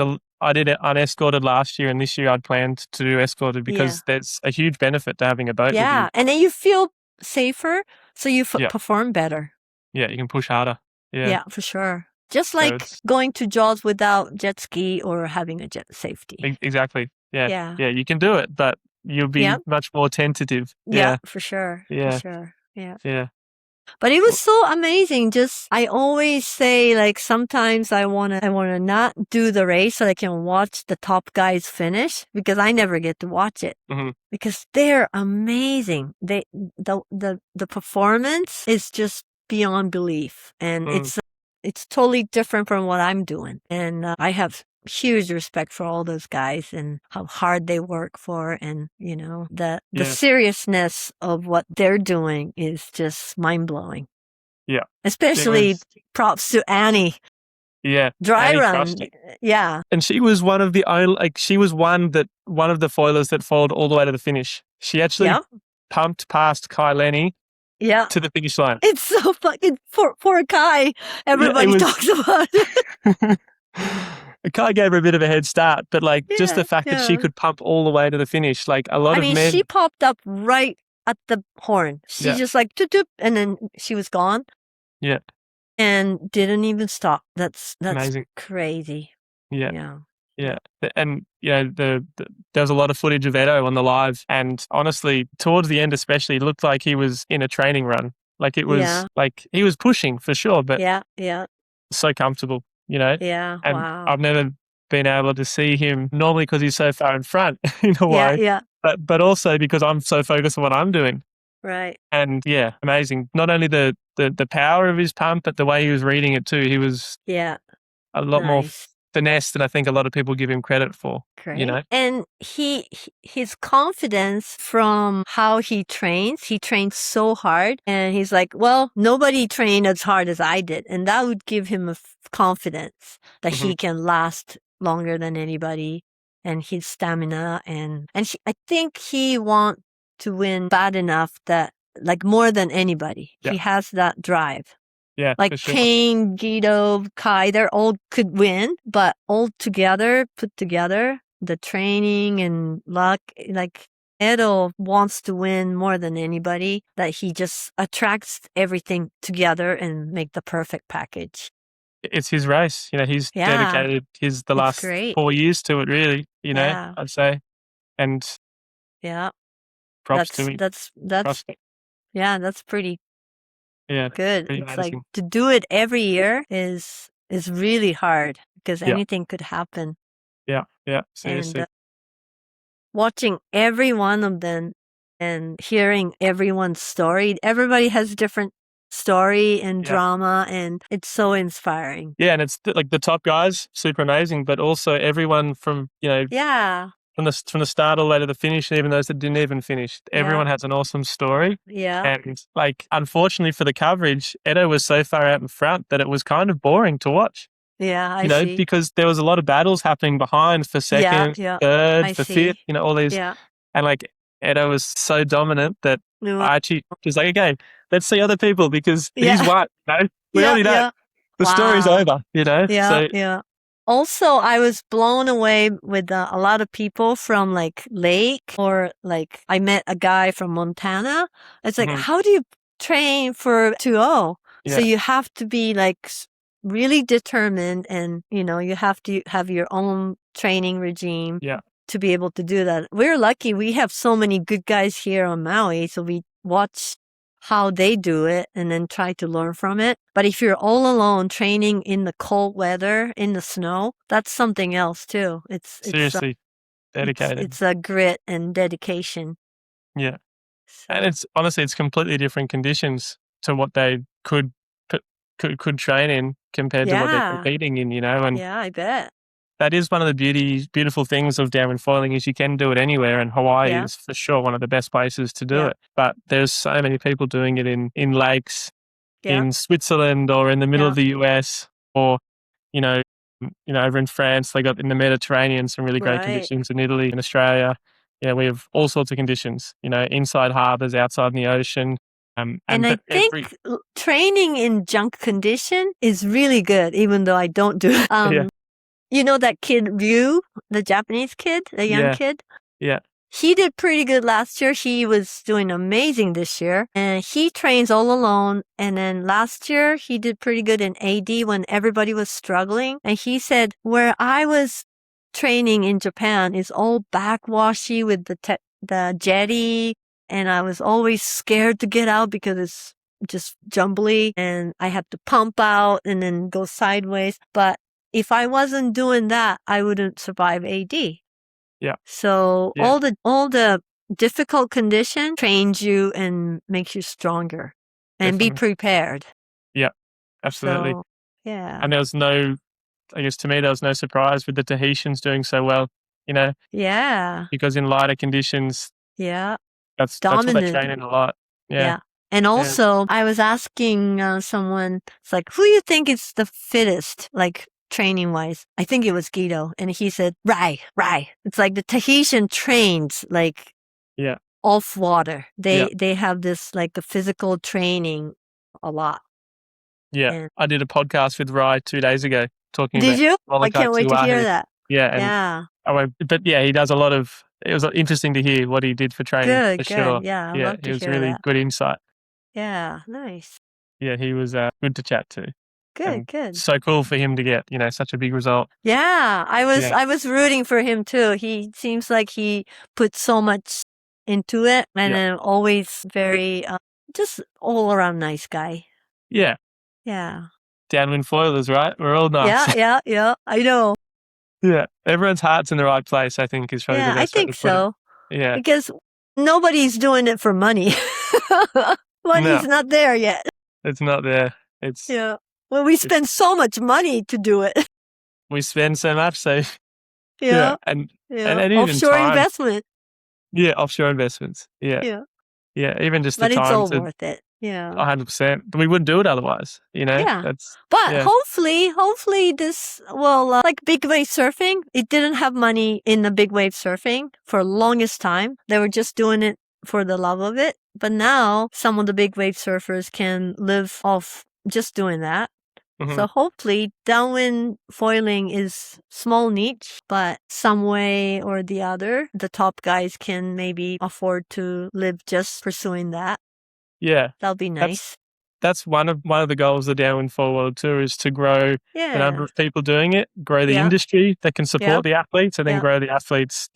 I did it unescorted last year, and this year I'd planned to do escorted because there's a huge benefit to having a boat with you. And then you feel safer, so you perform better. Yeah, you can push harder. Yeah, for sure. Just like going to Jaws without jet ski or having a jet safety. Exactly. Yeah. Yeah, you can do it, but you'll be much more tentative. Yeah, for sure. Yeah. For sure. Yeah. Yeah. But it was so amazing. I always say, like, sometimes I want to not do the race so I can watch the top guys finish, because I never get to watch it because they're amazing. The performance is just beyond belief. And it's totally different from what I'm doing. And I have huge respect for all those guys and how hard they work for, and the seriousness of what they're doing is just mind-blowing. Yeah. Especially props to Annie. Yeah. Dry Annie run. crushed it. Yeah. And she was one of the only, she was one of the foilers that followed all the way to the finish. She actually pumped past Kai Lenny to the finish line. It's so fucking poor Kai. Everybody talks about it. Kai gave her a bit of a head start, but just the fact that she could pump all the way to the finish, a lot of men. She popped up right at the horn. She just toop, toop, and then she was gone. Yeah. And didn't even stop. That's amazing. Crazy. Yeah. Yeah. And, there was a lot of footage of Edo on the live. And honestly, towards the end especially, it looked like he was in a training run. It was he was pushing for sure, but so comfortable, Yeah. And wow. I've never been able to see him normally because he's so far in front in a way. Yeah. But also because I'm so focused on what I'm doing. Right. And amazing. Not only the power of his pump, but the way he was reading it too. He was a lot more finesse than I think a lot of people give him credit for. Great. And his confidence from how he trains so hard, and he's like, well, nobody trained as hard as I did, and that would give him a confidence that he can last longer than anybody, and his stamina, and I think he wants to win bad enough that more than anybody. He has that drive. Yeah, like Kane, Guido, Kai, they're all could win, but all together, put together, the training and luck, Edo wants to win more than anybody, that he just attracts everything together and make the perfect package. It's his race. He's dedicated the last 4 years to it, really, I'd say. And props to him. That's pretty good. Pretty it's amazing. to do it every year is really hard, because anything could happen. Yeah, seriously. And watching every one of them and hearing everyone's story, everybody has different story and drama, and it's so inspiring. Yeah, and it's the top guys, super amazing, but also everyone from from the start all the way to the finish, and even those that didn't even finish. Everyone has an awesome story. Yeah. And unfortunately for the coverage, Edo was so far out in front that it was kind of boring to watch. Yeah, I see. Because there was a lot of battles happening behind for second, third, for fifth, all these. Yeah. And Edo was so dominant that I actually was like, okay, let's see other people, because he's won. We already know. The story's over, Yeah, So, yeah. Also, I was blown away with a lot of people from like Lake, or like I met a guy from Montana. It's like, how do you train for 2-0? So you have to be like really determined, and you have to have your own training regime to be able to do that. We're lucky we have so many good guys here on Maui, so we watch how they do it and then try to learn from it. But if you're all alone training in the cold weather, in the snow, that's something else too. Seriously dedicated. It's a grit and dedication. Yeah. So. And it's honestly, it's completely different conditions to what they could train in compared to what they're competing in, and yeah, I bet. That is one of the beautiful things of downwind foiling is you can do it anywhere, and Hawaii is for sure one of the best places to do it. But there's so many people doing it in lakes, in Switzerland, or in the middle of the US, or over in France. They got in the Mediterranean some really great conditions. In Italy, in Australia, we have all sorts of conditions. Inside harbors, outside in the ocean. And I think training in junk condition is really good, even though I don't do it. You know that kid Ryu, the Japanese kid, the young kid? Yeah. He did pretty good last year. He was doing amazing this year. And he trains all alone. And then last year, he did pretty good in AD when everybody was struggling. And he said, where I was training in Japan is all backwashy with the jetty. And I was always scared to get out because it's just jumbly. And I had to pump out and then go sideways. But if I wasn't doing that, I wouldn't survive AD. Yeah. So all the difficult condition trains you and makes you stronger. And be prepared. Yeah, absolutely. So, yeah. And there was to me, there was no surprise with the Tahitians doing so well, Yeah. Because in lighter conditions, that's what they train in a lot. Yeah. And also, I was asking someone, it's like, who do you think is the fittest, like training wise? I think it was Guido. And he said, Rai. It's like the Tahitian trains like off water. They have this like a physical training a lot. Yeah. And I did a podcast with Rai 2 days ago talking about. Did you? I can't wait to hear that. Yeah. But he does a lot of. It was interesting to hear what he did for training. Good. Sure. Yeah. I love to it was really good insight. Yeah. Nice. Yeah. He was good to chat to. Good. So cool for him to get, such a big result. Yeah. I was rooting for him too. He seems like he put so much into it, and then always very, just all around nice guy. Yeah. Yeah. Downwind foilers, right? We're all nice. Yeah. I know. Yeah. Everyone's heart's in the right place, I think, is probably the best way to put it. I think so. Yeah. Because nobody's doing it for money. Money's not there yet. It's not there. It's Well, we spend so much money to do it. We spend so much, so and even offshore investment. Yeah, offshore investments. Yeah, even just the time. But it's all worth it. Yeah, 100%. But we wouldn't do it otherwise. But hopefully this like big wave surfing. It didn't have money in the big wave surfing for the longest time. They were just doing it for the love of it. But now some of the big wave surfers can live off just doing that. Mm-hmm. So hopefully downwind foiling is small niche, but some way or the other, the top guys can maybe afford to live just pursuing that. Yeah. That'll be nice. That's one of the goals of the Downwind Foil World Tour is to grow the number of people doing it, grow the industry that can support the athletes, and then grow the athletes,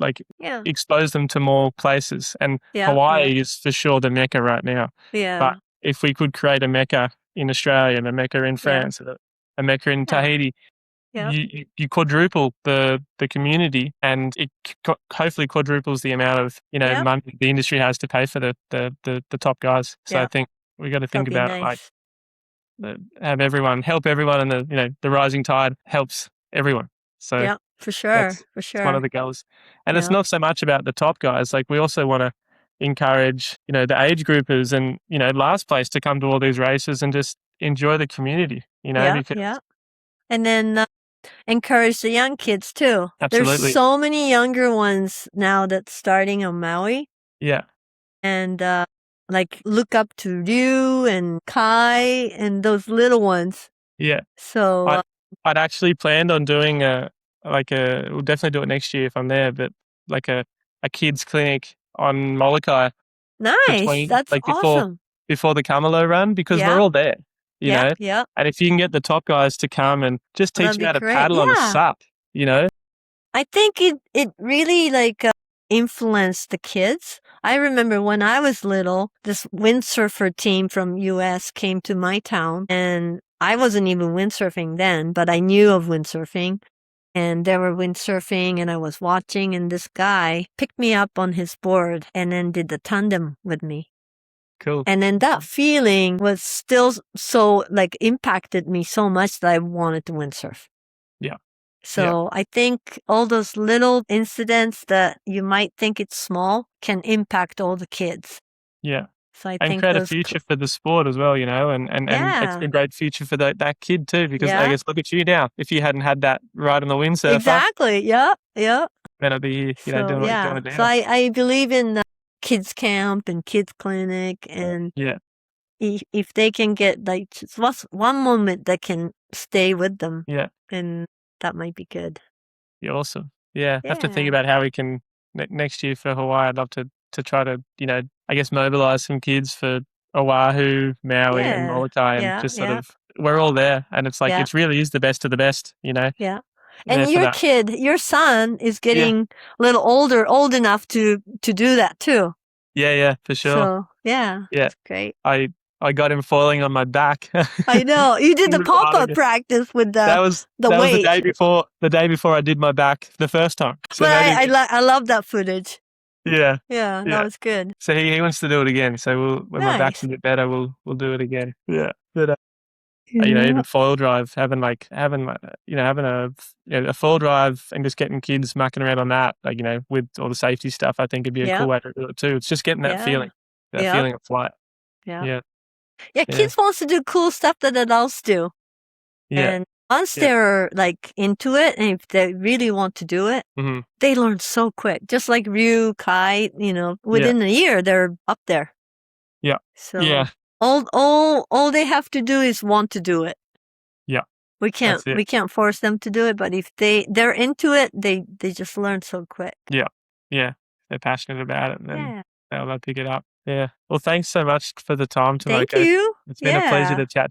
expose them to more places. And Hawaii is for sure the mecca right now. Yeah. But if we could create a mecca in Australia and a mecca in France, a mecca in Tahiti, you quadruple the community, and it hopefully quadruples the amount of money the industry has to pay for the top guys. So I think we got to think about help everyone, and the rising tide helps everyone. So for sure. It's one of the goals, and it's not so much about the top guys. Like we also want to encourage the age groupers and last place to come to all these races and just enjoy the community. And then encourage the young kids too. Absolutely. There's so many younger ones now that's starting on Maui. Yeah. And look up to Ryu and Kai and those little ones. Yeah. So I'd actually planned on doing we'll definitely do it next year if I'm there, but like a kids clinic on Molokai Nice. between That's awesome. before the Kamalo run, because we're Yeah. all there, you Yeah. know. Yeah. And if you can get the top guys to come and just Well, teach that'd them be how to great. paddle on a Yeah. sup, you know. I think it really influenced the kids. I remember when I was little, this windsurfer team from US came to my town, and I wasn't even windsurfing then, but I knew of windsurfing. And they were windsurfing and I was watching, and this guy picked me up on his board and then did the tandem with me. Cool. And then that feeling was still so impacted me so much that I wanted to windsurf. Yeah. So I think all those little incidents that you might think it's small can impact all the kids. Yeah. So I And think create a future for the sport as well, you know, and it's a great future for that kid too, because I guess look at you now. If you hadn't had that ride on the windsurfer, exactly, yeah, then I'd be here, doing what you're doing now. So I believe in kids camp and kids clinic, and if they can get just one moment that can stay with them, then that might be good. Yeah, awesome. Yeah, have to think about how we can next year for Hawaii. I'd love to try to, I guess mobilize some kids for Oahu, Maui, and Molokai, and just sort of we're all there, and it's like it really is the best of the best, you know. Yeah. And your son is getting a little old enough to do that too. Yeah, for sure. So that's great. I got him foiling on my back. I know. You did the pop-up practice with the that was weight. the day before I did my back the first time. So but I love that footage. Yeah, that was good. So he wants to do it again. So when my back's a bit better, we'll do it again. Yeah, but even foil drive, having a foil drive and just getting kids mucking around on that, with all the safety stuff, I think it'd be a cool way to do it too. It's just getting that feeling, feeling of flight. Yeah, kids wants to do cool stuff that adults do. Yeah. And once they're into it, and if they really want to do it, they learn so quick. Just like Ryu, Kai, within a year they're up there. Yeah. So all they have to do is want to do it. Yeah. We can't force them to do it, but if they're into it, they just learn so quick. Yeah. Yeah. They're passionate about it, and then they'll pick it up. Yeah. Well, thanks so much for the time, Tomoko. Thank you. It's been a pleasure to chat to you.